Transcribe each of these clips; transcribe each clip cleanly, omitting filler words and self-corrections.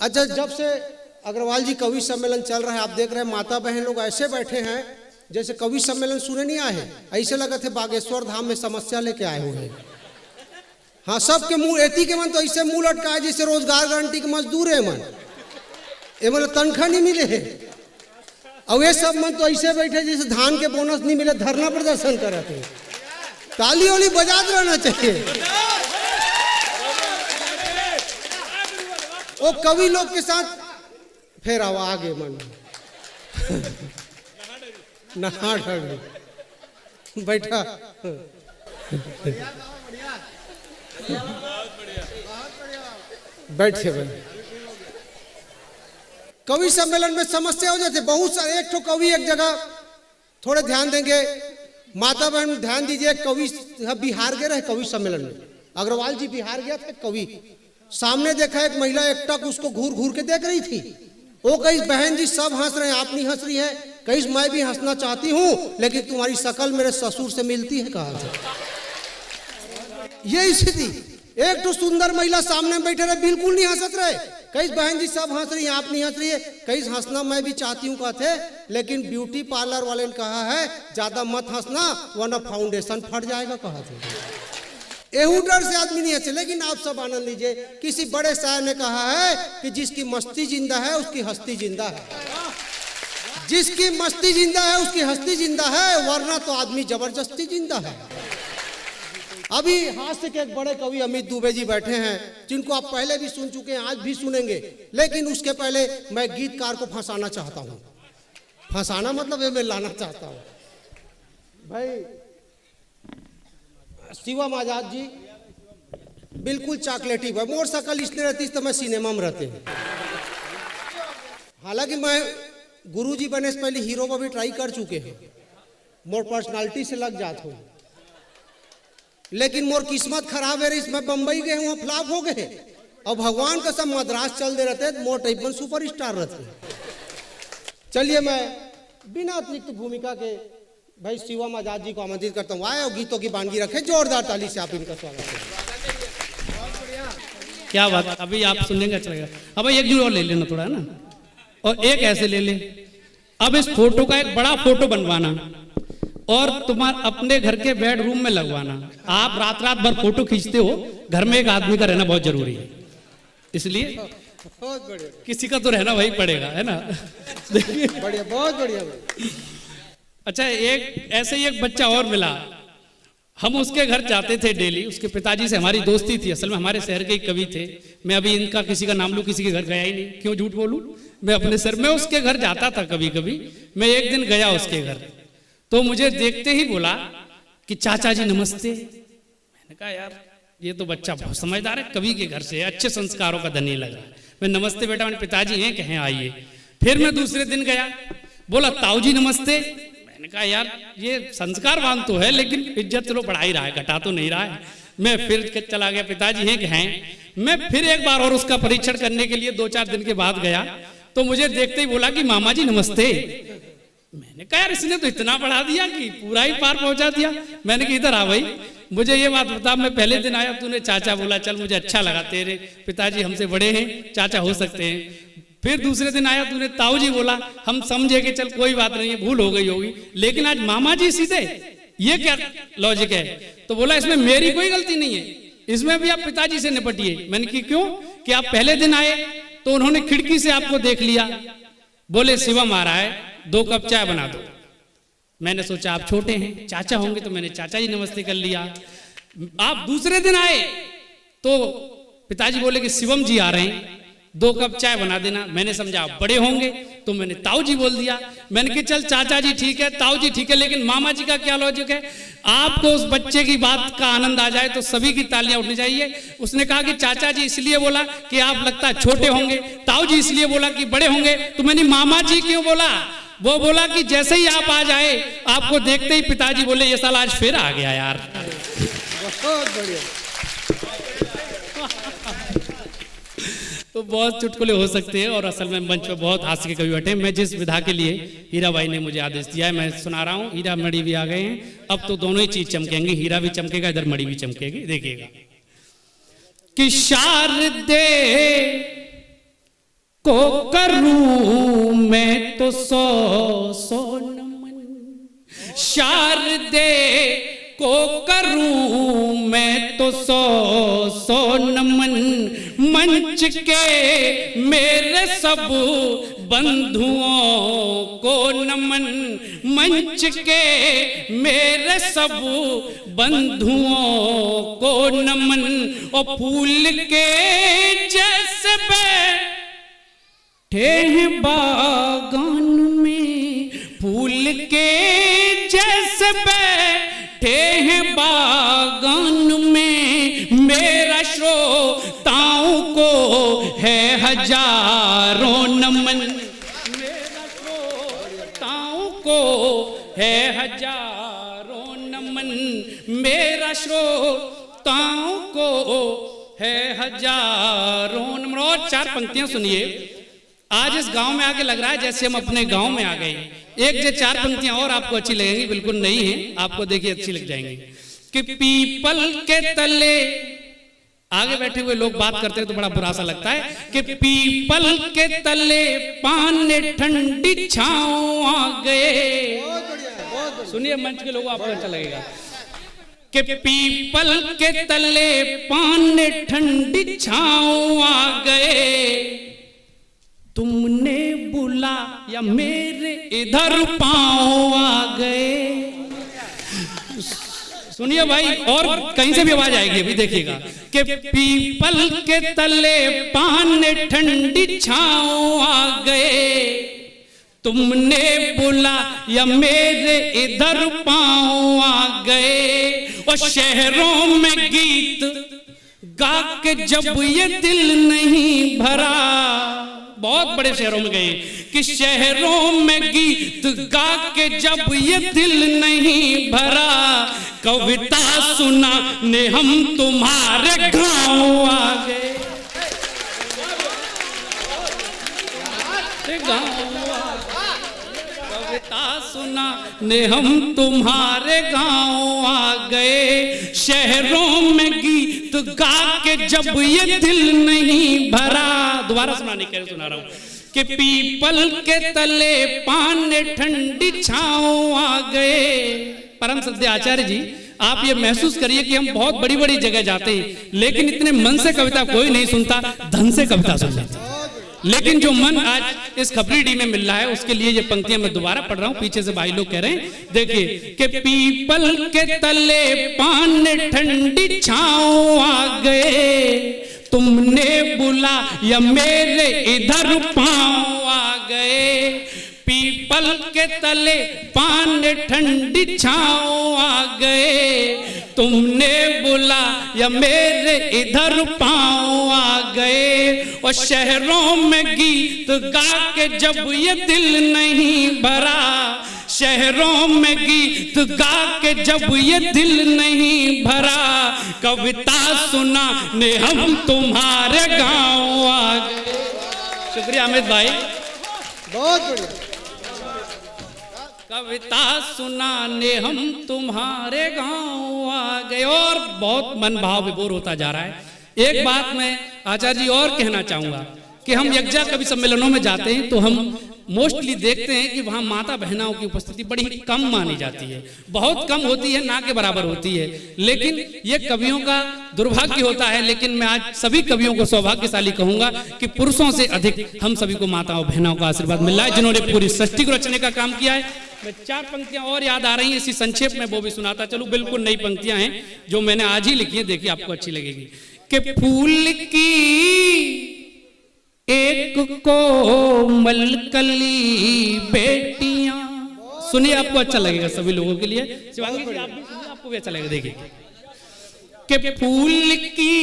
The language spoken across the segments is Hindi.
अच्छा, जब से अग्रवाल जी कवि सम्मेलन चल रहा है, आप देख रहे हैं माता बहन लोग ऐसे बैठे हैं जैसे कवि सम्मेलन सुने नहीं आए हैं। ऐसे लगा थे बागेश्वर धाम में समस्या लेके आए हुए हैं। हाँ, सबके मुंह एती के मन तो ऐसे मुंह लटका है जैसे रोजगार गारंटी के मजदूर है मन, ये मतलब तनख्वाह नहीं मिले है। और ये सब मन तो ऐसे बैठे जैसे धान के बोनस नहीं मिले, धरना प्रदर्शन कर रहे थे। ताली वाली बजा रहना चाहिए। वो कवि लोग के साथ फिर आओ आगे मन नहा ढल बैठा। बैठे भाई, कवि सम्मेलन में समस्या हो जाती है बहुत सारे। एक तो कवि एक जगह थोड़े ध्यान देंगे, माता बहन ध्यान दीजिए। कवि बिहार गए रहे कवि सम्मेलन में, अग्रवाल जी बिहार गया था। कवि सामने देखा एक महिला एकटक उसको घूर घूर के देख रही थी। वो कही बहन जी सब हंस रहे हैं, आप नहीं हंस रही है। कहीं मैं भी हंसना चाहती हूँ लेकिन तुम्हारी शक्ल मेरे ससुर से मिलती है कहाँ से। ये स्थिति, एक तो सुंदर महिला सामने बैठे रहे, बिल्कुल नहीं हंसत रहे। कहीं बहन जी सब हंस रही हैं, आप नहीं हंस रही है। कहीं हंसना मैं भी चाहती हूँ कहते, लेकिन ब्यूटी पार्लर वाले ने कहा है ज्यादा मत हंसना वरना फाउंडेशन फट जाएगा कहा थे। एहू डर से आदमी नहीं हंसे। लेकिन आप सब आनंद लीजिए, किसी बड़े शायर ने कहा है कि जिसकी मस्ती जिंदा है उसकी हस्ती जिंदा है। जिसकी मस्ती जिंदा है उसकी हस्ती जिंदा है, वरना तो आदमी जबरदस्ती जिंदा है। अभी हास्य के एक बड़े कवि अमित दुबे जी बैठे हैं, जिनको आप पहले भी सुन चुके हैं, आज भी सुनेंगे। लेकिन उसके पहले मैं गीतकार को फंसाना चाहता हूँ। फंसाना मतलब ये मैं लाना चाहता हूँ भाई। शिवम आजाद जी बिल्कुल चॉकलेटी भाई, मोर शकल इसने रहती तो मैं सिनेमा में रहते हैं। हालांकि मैं गुरुजी बने से पहले हीरो को भी ट्राई कर चुके हैं, मोर पर्सनालिटी से लग जात हूँ। लेकिन मोर किस्मत खराब है, इसमें बम्बई गए वहाँ फ्लॉप हो गए। और भगवान का सब मद्रास चल दे रहते मोर टाइप सुपर स्टार रहते। चलिए मैं बिना अतिरिक्त भूमिका के भाई शिवम आजाद जी को आमंत्रित करता हूँ, आए और गीतों की बानगी रखें। जोरदार ताली से आप इनका स्वागत करें। क्या बात, अभी आप सुनेंगे अच्छा लगेगा। अब एक जोड़ और ले लेना थोड़ा, है ना, और एक ऐसे ले ले। अब इस फोटो का एक बड़ा फोटो बनवाना और तुम्हारे अपने घर के बेडरूम में लगवाना। आप रात रात भर फोटो खींचते हो, घर में एक आदमी का रहना बहुत जरूरी है, इसलिए बहुत बढ़िया, किसी का तो रहना वही पड़ेगा, है ना। बढ़िया, बहुत बढ़िया। अच्छा, एक ऐसे ही एक बच्चा और मिला। हम उसके घर जाते थे डेली, उसके पिताजी से हमारी दोस्ती थी। असल में हमारे शहर के एक कवि थे। मैं अभी इनका किसी का नाम लूं, किसी के घर गया ही नहीं, क्यों झूठ बोलूं। मैं अपने सर में उसके घर जाता था कभी कभी। मैं एक दिन गया उसके घर, तो मुझे देखते ही बोला कि चाचा जी नमस्ते। मैंने कहा यार ये तो बच्चा बहुत समझदार है, कवि के घर से, अच्छे संस्कारों का धनी लगा। मैं नमस्ते बेटा, मैंने पिताजी हैं कहें आइए। फिर मैं दूसरे दिन गया, बोला ताऊ जी नमस्ते। मैंने कहा यार ये संस्कारवान तो है लेकिन इज्जत चलो बढ़ा ही रहा है, घटा तो नहीं रहा है। मैं फिर चला गया, पिताजी हैं कि हैं। मैं फिर एक बार और उसका परीक्षण करने के लिए 2-4 दिन के बाद गया, तो मुझे देखते ही बोला कि मामा जी नमस्ते। मैंने कहा यार इसने तो इतना बढ़ा दिया कि पूरा ही पार पहुंचा दिया। मैंने कहा इधर आ भाई, मुझे ये बात बता, मैं पहले दिन आया तूने चाचा बोला, चल मुझे अच्छा लगा, तेरे पिताजी हमसे बड़े हैं, चाचा हो सकते हैं। फिर दूसरे दिन आया तूने ताऊ जी बोला, हम समझे कि चल कोई बात नहीं है, भूल हो गई होगी। लेकिन आज मामा जी सीधे, ये क्या लॉजिक है। तो बोला इसमें मेरी कोई गलती नहीं है, इसमें भी आप पिताजी से निपटिए। मैंने कहा क्यों, कि आप पहले दिन आए तो उन्होंने खिड़की से आपको देख लिया, बोले शिवम आ रहा है, 2 कप चाय बना दो। मैंने सोचा आप छोटे हैं, चाचा होंगे, तो मैंने चाचा जी नमस्ते कर लिया। आप दूसरे दिन आए तो पिताजी बोले कि शिवम जी आ रहे हैं, 2 कप चाय बना देना। मैंने समझा आप बड़े होंगे, तो मैंने ताऊ जी बोल दिया। मैंने कहा चल चाचा जी ठीक है, ताऊ जी ठीक है, लेकिन मामा जी का क्या लॉजिक है। आपको उस बच्चे की बात का आनंद आ जाए तो सभी की तालियां उठनी चाहिए। उसने कहा कि चाचा जी इसलिए बोला कि आप लगता है छोटे होंगे, ताऊ जी इसलिए बोला कि बड़े होंगे, तो मैंने मामा जी क्यों बोला। वो बोला कि जैसे ही आप आ जाए, आपको देखते ही पिताजी बोले ये साल आज फिर आ गया यार। बहुत बढ़िया। तो बहुत चुटकुले हो सकते हैं, और असल में मंच पर बहुत हास्य के कवि बैठे। मैं जिस विधा के लिए हीरा भाई ने मुझे आदेश दिया है मैं सुना रहा हूँ। हीरा मणि भी आ गए हैं, अब तो दोनों ही चीज चमकेंगी, हीरा भी चमकेगा, इधर मणि भी चमकेगी। देखिएगा कि शारदे को करूं मैं तो सौ सौ नमन, शारदे को करूं मैं तो सौ सौ नमन, मंच के मेरे सब बंधुओं को नमन, मंच के मेरे सब बंधुओं को नमन, और फूल के जैसे बैठे हैं बागान में, फूल के जैसे बैठे हैं बागान में, मेरा श्रोताओं को है हजारों नमन, मेरा श्रोताओं को है हजारों नमन, मेरा श्रोताओं को है हजारों नमन। और चार पंक्तियां सुनिए। आज इस गांव में आके लग रहा है जैसे हम अपने गांव में आ गए। एक जो चार पंक्तियां और आपको अच्छी लगेंगी, बिल्कुल नई है, आपको देखिए अच्छी लग जाएंगी। कि पीपल के तले, आगे बैठे हुए लोग बात करते हैं तो बड़ा बुरा सा लगता है, कि पीपल के तले पान ठंडी छाँव आ गए। सुनिए मंच के लोगों, आपको अच्छा लगेगा। कि पीपल के तले पान ठंडी छाँव आ गए, तुमने बुला या मेरे इधर पाँव आ गए। सुनिए भाई, और कहीं से भी आवाज आएगी, अभी देखिएगा। कि पीपल के तले पान ठंडी छाँव आ गए, तुमने बुला या मेरे इधर पाँव आ गए, और शहरों में गीत गा के जब ये दिल नहीं भरा, बहुत बड़े शहरों में गए, कि शहरों में गीत गा के जब ये दिल नहीं भरा, कविता सुना ने हम तुम्हारे गाँव आ गए, कविता सुना ने हम तुम्हारे गाँव आ गए, शहरों में गीत गा के जब ये दिल नहीं भरा। दोबारा सुनाने के लिए सुना रहा हूं। कि पीपल के तले पान ठंडी छाँव आ गए। परम सत्य आचार्य जी, आप ये महसूस करिए कि हम बहुत बड़ी बड़ी जगह जाते हैं, लेकिन इतने मन से कविता कोई नहीं सुनता, धन से कविता सुन लेते हैं। लेकिन जो मन आज इस खपरीडी में मिल रहा है, उसके लिए ये पंक्तियां मैं दोबारा पढ़ रहा हूं। पीछे से भाई लोग कह रहे हैं, देखिए। कि पीपल के तले पान ठंडी छाँव आ गए, तुमने बुला या मेरे इधर पाँव आ गए, पीपल के तले पान ठंडी छाँव आ गए, तुमने बुला या मेरे इधर पाँव आ गए, और शहरों में गीत गा के जब ये दिल नहीं भरा, शहरों में गीत गा के जब ये दिल नहीं भरा, कविता सुना ने हम तुम्हारे गाँव आ गए। शुक्रिया अमित भाई, बहुत बढ़िया। कविता सुनाने हम तुम्हारे गाँव आ गए। और बहुत मन भाव विभोर होता जा रहा है। एक बात मैं आचार्य जी और कहना चाहूंगा कि हम यज्ञ कवि सम्मेलनों में जाते हैं तो हम मोस्टली देखते हैं कि वहाँ माता बहनाओं की उपस्थिति बड़ी ही कम मानी जाती है, बहुत कम होती है, ना के बराबर होती है। लेकिन ये कवियों का दुर्भाग्य होता है। लेकिन मैं आज सभी कवियों को सौभाग्यशाली कहूंगा कि पुरुषों से अधिक हम सभी को माताओं बहनों का आशीर्वाद मिल रहा है, जिन्होंने पूरी सृष्टि को रचने का काम किया है। मैं चार पंक्तियां और याद आ रही हैं, इसी संक्षेप में वो भी सुनाता चलूं। बिल्कुल नई पंक्तियां हैं जो मैंने आज ही लिखी है, देखिए आपको अच्छी लगेगी। कि फूल की एक कोमल कली बेटियां, सुनिए आपको अच्छा लगेगा सभी लोगों के लिए। शिवांगी जी आप भी सुनिए, आपको भी अच्छा लगेगा। देखिए कि फूल की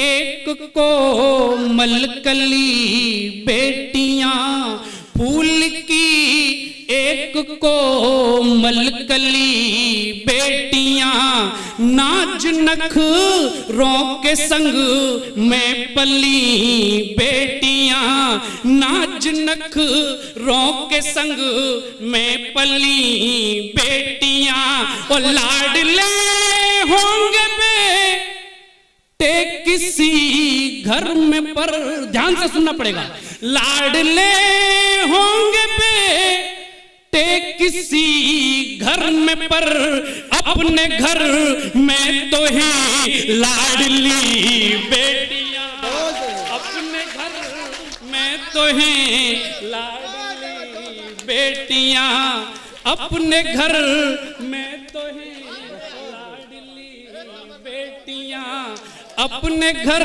एक कोमल कली बेटियां, फूल की एक कोमल कली बेटियां, नाज नखरों के संग में पली बेटियां, नाज नखरों के संग में पली बेटियां, और लाडले होंगे किसी घर में पर, ध्यान से सुनना पड़ेगा, लाडले होंगे बेटे किसी घर में पर, अपने घर में तो है लाडली बेटियां, अपने घर में तो है लाडली बेटियां, अपने घर में तो है लाडली बेटियां, अपने घर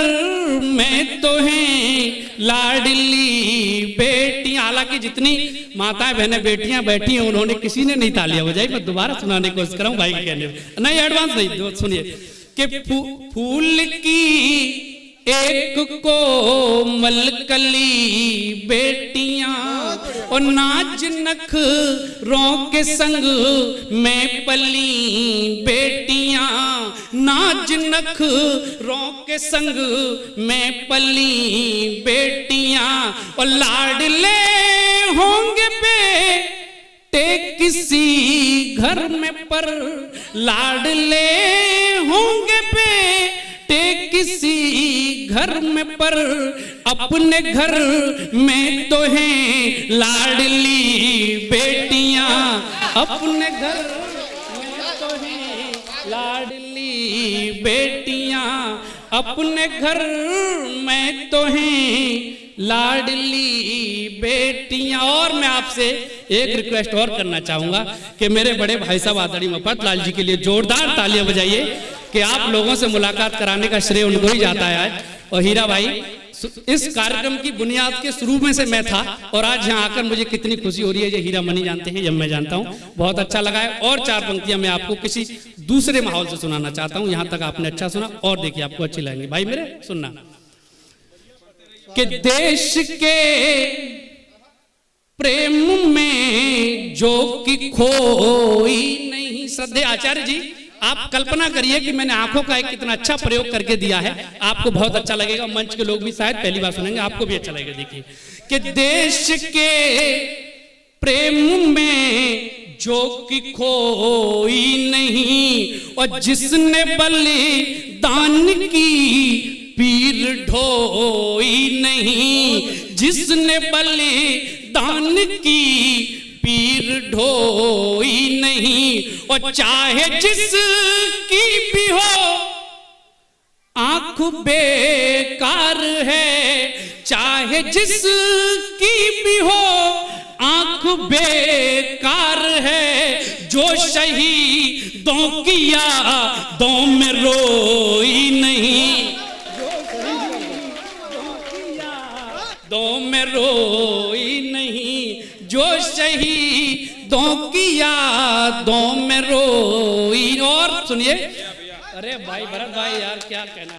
में तो हैं लाडली बेटियां। हालांकि जितनी माताएं बहनें बेटियां बैठी हैं उन्होंने किसी ने नहीं तालियां बजाई। मैं दोबारा सुनाने की कोशिश कर रहा हूं भाई के कहने में, नहीं एडवांस नहीं, सुनिए कि फूल की एक कोमल कली बेटियां और नाज नखरों के संग में पली बेटियां, नाज नखरों के संग में पली बेटियां और लाडले होंगे बेटे किसी घर में पर, लाडले होंगे बेटे किसी घर में पर, अपने घर में तो हैं लाडली बेटियां, अपने घर में तो हैं लाडली बेटियां, अपने घर में तो हैं लाडली बेटियां। और मैं आपसे एक रिक्वेस्ट और करना चाहूंगा कि मेरे बड़े भाई साहब आदरणीय मफतलाल जी के लिए जोरदार तालियां बजाइए कि आप लोगों से मुलाकात कराने का श्रेय उनको ही जाता है आज। और हीरा भाई, इस कार्यक्रम की बुनियाद के शुरू में से मैं था और आज यहाँ आकर मुझे कितनी खुशी हो रही है। ये हीरा मनी जानते हैं, जब मैं जानता हूँ, बहुत अच्छा लगा है। और 4 पंक्तियां मैं आपको किसी दूसरे माहौल से सुनाना चाहता हूँ। यहाँ तक आपने अच्छा सुना और देखिए आपको अच्छी लगेंगी। भाई मेरे सुनना कि देश के प्रेम में जो कि खोई नहीं। श्रद्धेय आचार्य जी, आप कल्पना करिए कि मैंने आंखों का एक कितना अच्छा प्रयोग करके दिया है, आपको बहुत अच्छा लगेगा। मंच के लोग भी शायद पहली बार सुनेंगे, आपको भी अच्छा लगेगा। देखिए कि देश के प्रेम में जो कि खोई नहीं और जिसने बलिदान की पीर ढोई नहीं, जिसने बलिदान की पीर ढोई नहीं और चाहे जिसकी भी हो आंख बेकार है, चाहे जिसकी भी हो आंख बेकार है, जो शहीदों की यादों में रोई नहीं, दो में रोई नहीं, जो शहीदों की यादों में रोई। और सुनिए, अरे भाई भरत भाई यार क्या कहना।